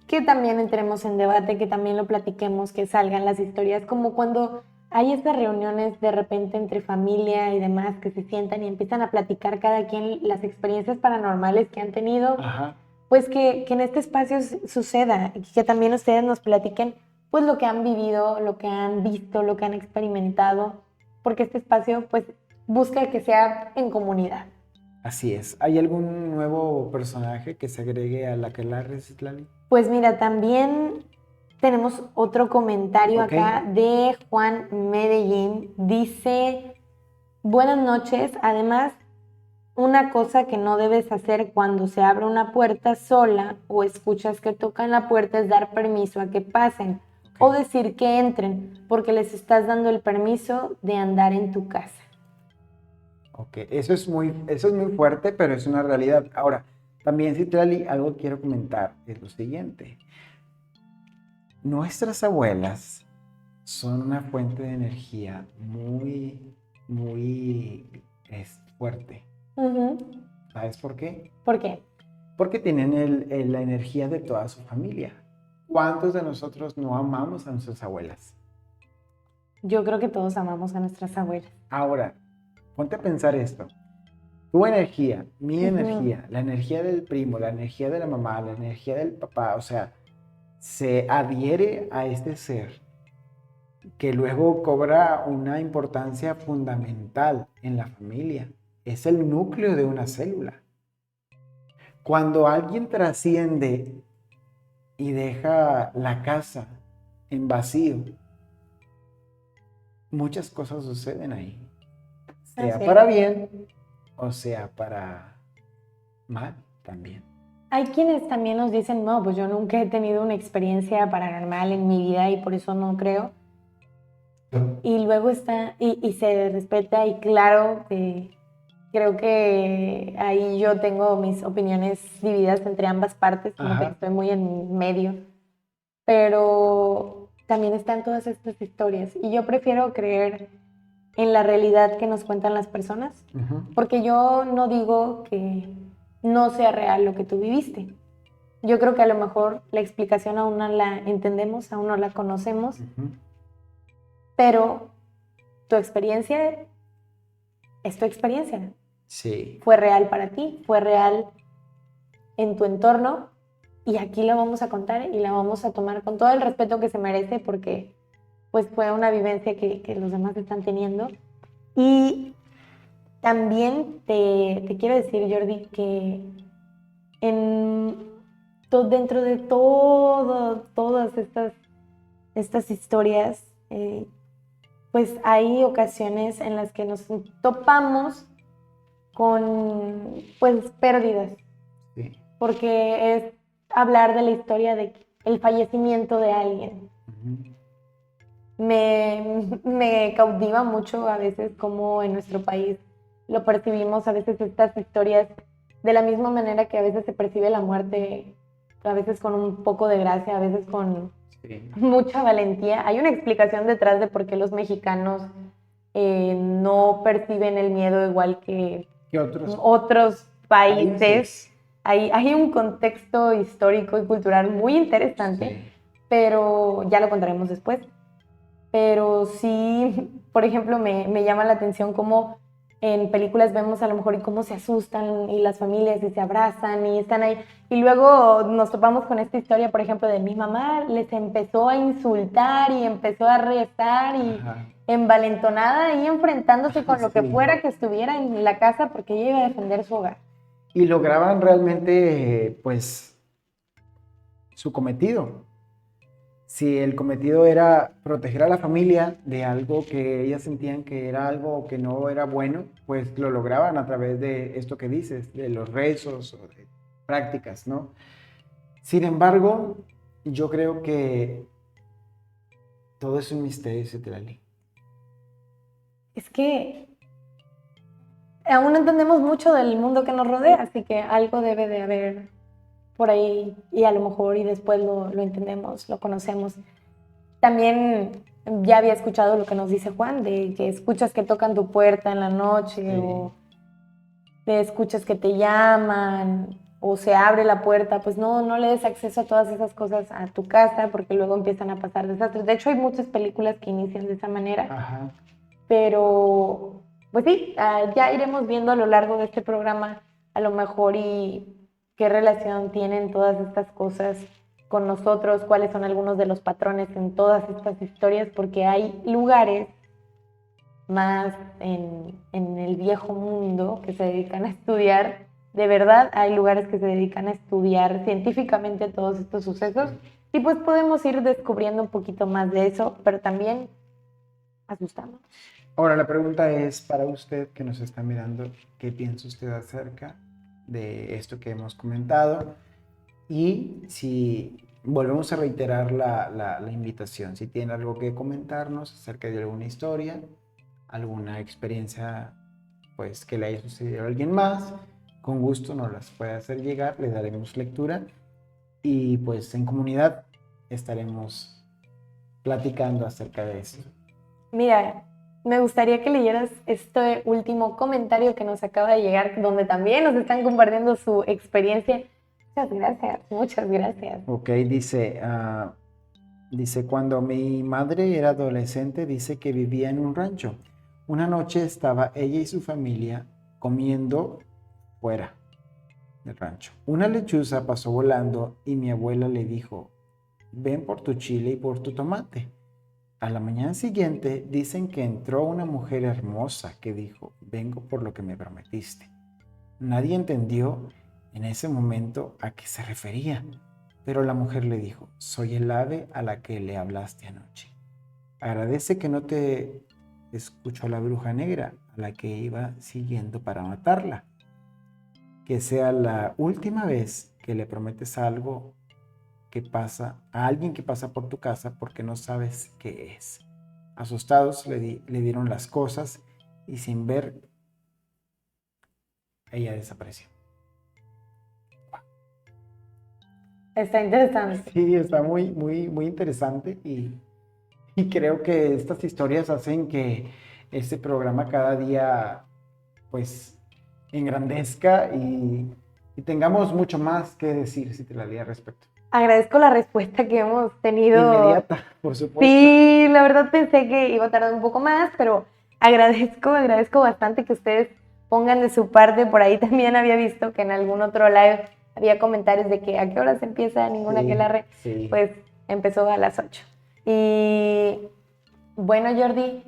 Que también entremos en debate, que también lo platiquemos, que salgan las historias, como cuando hay estas reuniones de repente entre familia y demás, que se sientan y empiezan a platicar cada quien las experiencias paranormales que han tenido. Ajá. Pues que en este espacio suceda, y que también ustedes nos platiquen pues lo que han vivido, lo que han visto, lo que han experimentado, porque este espacio pues busca que sea en comunidad. Así es. ¿Hay algún nuevo personaje que se agregue a la aquelarre, Citlali? Pues mira, también tenemos otro comentario Ok. acá de Juan Medellín. Dice, buenas noches, además, una cosa que no debes hacer cuando se abre una puerta sola o escuchas que tocan la puerta es dar permiso a que pasen o decir que entren, porque les estás dando el permiso de andar en tu casa. Ok, eso es muy fuerte, pero es una realidad. Ahora, también, Citlali, algo que quiero comentar es lo siguiente. Nuestras abuelas son una fuente de energía muy, muy fuerte. Uh-huh. ¿Sabes por qué? ¿Por qué? Porque tienen la energía de toda su familia. ¿Cuántos de nosotros no amamos a nuestras abuelas? Yo creo que todos amamos a nuestras abuelas. Ahora, ponte a pensar esto. Tu energía, mi Ujú. energía, la energía del primo, la energía de la mamá, la energía del papá, o sea, se adhiere a este ser que luego cobra una importancia fundamental en la familia. Es el núcleo de una célula. Cuando alguien trasciende y deja la casa en vacío, muchas cosas suceden ahí. Sea Así para es. bien o sea para mal también. Hay quienes también nos dicen, no, pues yo nunca he tenido una experiencia paranormal en mi vida y por eso no creo. Y luego está, y se respeta, y claro, creo que ahí yo tengo mis opiniones divididas entre ambas partes, como que Ajá. estoy muy en medio. Pero también están todas estas historias. Y yo prefiero creer en la realidad que nos cuentan las personas, Ujú. porque yo no digo que no sea real lo que tú viviste. Yo creo que a lo mejor la explicación aún no la entendemos, aún no la conocemos, Ujú. pero tu experiencia es tu experiencia. Sí. Fue real para ti, fue real en tu entorno y aquí la vamos a contar y la vamos a tomar con todo el respeto que se merece porque pues fue una vivencia que los demás están teniendo. Y también te quiero decir, Jordi, que dentro de todas estas historias, pues hay ocasiones en las que nos topamos con pues pérdidas, Sí. porque es hablar de la historia de el fallecimiento de alguien. Ujú. Me cautiva mucho a veces cómo en nuestro país lo percibimos, a veces estas historias de la misma manera que a veces se percibe la muerte, a veces con un poco de gracia, a veces con Sí. mucha valentía. Hay una explicación detrás de por qué los mexicanos no perciben el miedo igual que ¿Qué otros otros países. países? Hay un contexto histórico y cultural muy interesante, Sí. pero ya lo contaremos después. Pero sí, por ejemplo, me llama la atención cómo en películas vemos a lo mejor y cómo se asustan y las familias y se abrazan y están ahí. Y luego nos topamos con esta historia, por ejemplo, de mi mamá les empezó a insultar y empezó a rezar y Ajá. envalentonada ahí enfrentándose con lo que Sí. fuera que estuviera en la casa porque ella iba a defender su hogar. Y lograban realmente, pues, su cometido. Si el cometido era proteger a la familia de algo que ellas sentían que era algo que no era bueno, pues lo lograban a través de esto que dices, de los rezos o de prácticas, ¿no? Sin embargo, yo creo que todo es un misterio, Citlali. Es que aún no entendemos mucho del mundo que nos rodea, así que algo debe de haber por ahí y a lo mejor y después lo entendemos, lo conocemos. También ya había escuchado lo que nos dice Juan, de que escuchas que tocan tu puerta en la noche Sí. o de escuchas que te llaman o se abre la puerta, pues no le des acceso a todas esas cosas a tu casa porque luego empiezan a pasar desastres. De hecho, hay muchas películas que inician de esa manera, Ajá. pero pues sí, ya iremos viendo a lo largo de este programa a lo mejor y qué relación tienen todas estas cosas con nosotros, cuáles son algunos de los patrones en todas estas historias, porque hay lugares más en el viejo mundo que se dedican a estudiar, de verdad hay lugares que se dedican a estudiar científicamente todos estos sucesos y pues podemos ir descubriendo un poquito más de eso, pero también asustamos. Ahora, la pregunta es para usted que nos está mirando, ¿qué piensa usted acerca de esto que hemos comentado? Y si volvemos a reiterar la invitación, si tiene algo que comentarnos acerca de alguna historia, alguna experiencia pues que le haya sucedido a alguien más, con gusto nos las puede hacer llegar, le daremos lectura y pues en comunidad estaremos platicando acerca de esto. Mira, me gustaría que leyeras este último comentario que nos acaba de llegar, donde también nos están compartiendo su experiencia. Muchas gracias, muchas gracias. Ok, dice, cuando mi madre era adolescente, dice que vivía en un rancho. Una noche estaba ella y su familia comiendo fuera del rancho. Una lechuza pasó volando y mi abuela le dijo, ven por tu chile y por tu tomate. A la mañana siguiente dicen que entró una mujer hermosa que dijo, vengo por lo que me prometiste. Nadie entendió en ese momento a qué se refería, pero la mujer le dijo, soy el ave a la que le hablaste anoche. Agradece que no te escuchó la bruja negra a la que iba siguiendo para matarla. Que sea la última vez que le prometes algo que pasa a alguien que pasa por tu casa porque no sabes qué es. Asustados le dieron las cosas y sin ver, ella desapareció. Está interesante. Sí, está muy, muy, muy interesante y creo que estas historias hacen que este programa cada día pues engrandezca y tengamos mucho más que decir, Citlali, al respecto. Agradezco la respuesta que hemos tenido. Inmediata, por supuesto. Sí, la verdad pensé que iba a tardar un poco más, pero agradezco bastante que ustedes pongan de su parte. Por ahí también había visto que en algún otro live había comentarios de que a qué horas empieza Ningún Sí, Aquelarre, sí. pues empezó a las 8. Y bueno, Jordi,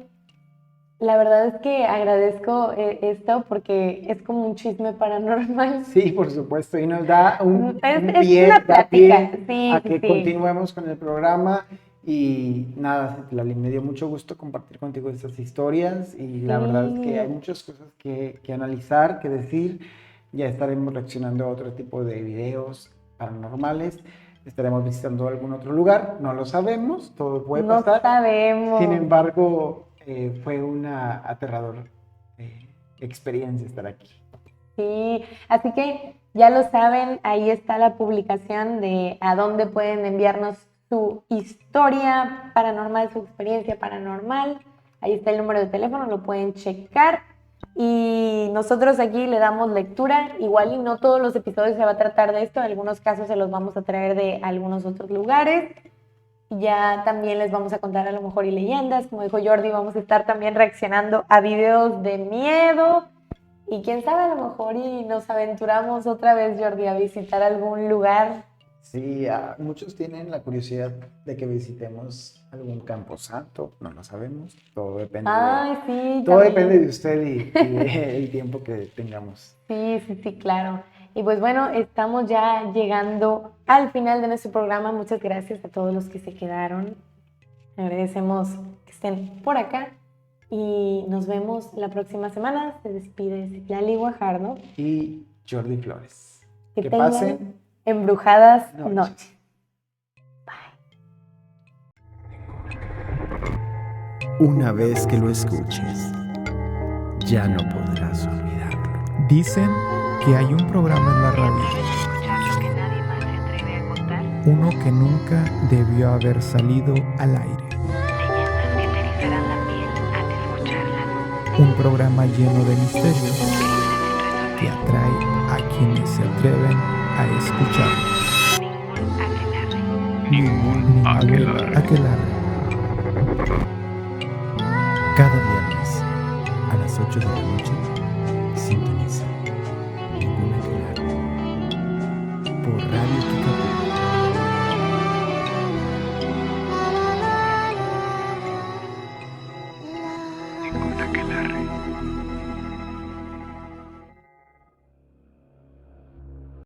la verdad es que agradezco esto porque es como un chisme paranormal. Sí, por supuesto, y nos da un Es pie, una da plática, pie sí, a sí, que sí. continuemos con el programa. Y nada, Citlali, me dio mucho gusto compartir contigo estas historias y la verdad es que hay Sí. muchas cosas que analizar, que decir. Ya estaremos reaccionando a otro tipo de videos paranormales. Estaremos visitando algún otro lugar, no lo sabemos, todo puede No pasar. sabemos. Sin embargo, fue una aterradora experiencia estar aquí. Sí, así que ya lo saben, ahí está la publicación de a dónde pueden enviarnos su historia paranormal, su experiencia paranormal. Ahí está el número de teléfono, lo pueden checar. Y nosotros aquí le damos lectura. Igual y no todos los episodios se va a tratar de esto, en algunos casos se los vamos a traer de algunos otros lugares. Ya también les vamos a contar a lo mejor y leyendas, como dijo Jordi, vamos a estar también reaccionando a videos de miedo. Y quién sabe, a lo mejor y nos aventuramos otra vez, Jordi, a visitar algún lugar. Sí, muchos tienen la curiosidad de que visitemos algún camposanto, no lo sabemos, todo depende Ay, sí, todo también. depende de usted y el tiempo que tengamos. Sí, sí, sí, claro. Y pues bueno, estamos ya llegando al final de nuestro programa. Muchas gracias a todos los que se quedaron. Agradecemos que estén por acá y nos vemos la próxima semana. Se despide Citlali Guajardo. Y Jordi Flores. Que Que tengan pasen embrujadas noches. noches. Una vez que lo escuches, ya no podrás olvidarlo. Dicen que hay un programa en la radio, Escuchar lo que nadie más se atreve a contar. uno que nunca debió haber salido al aire. Leyendas que te erizarán la piel al escucharlas. Un programa lleno de misterios que atrae a quienes se atreven a escucharlo. Ningún aquelarre. Ningún aquelarre. Aquelarre. Cada viernes a las 8 de la noche, sintoniza Ningún Aquelarre por Radio Kika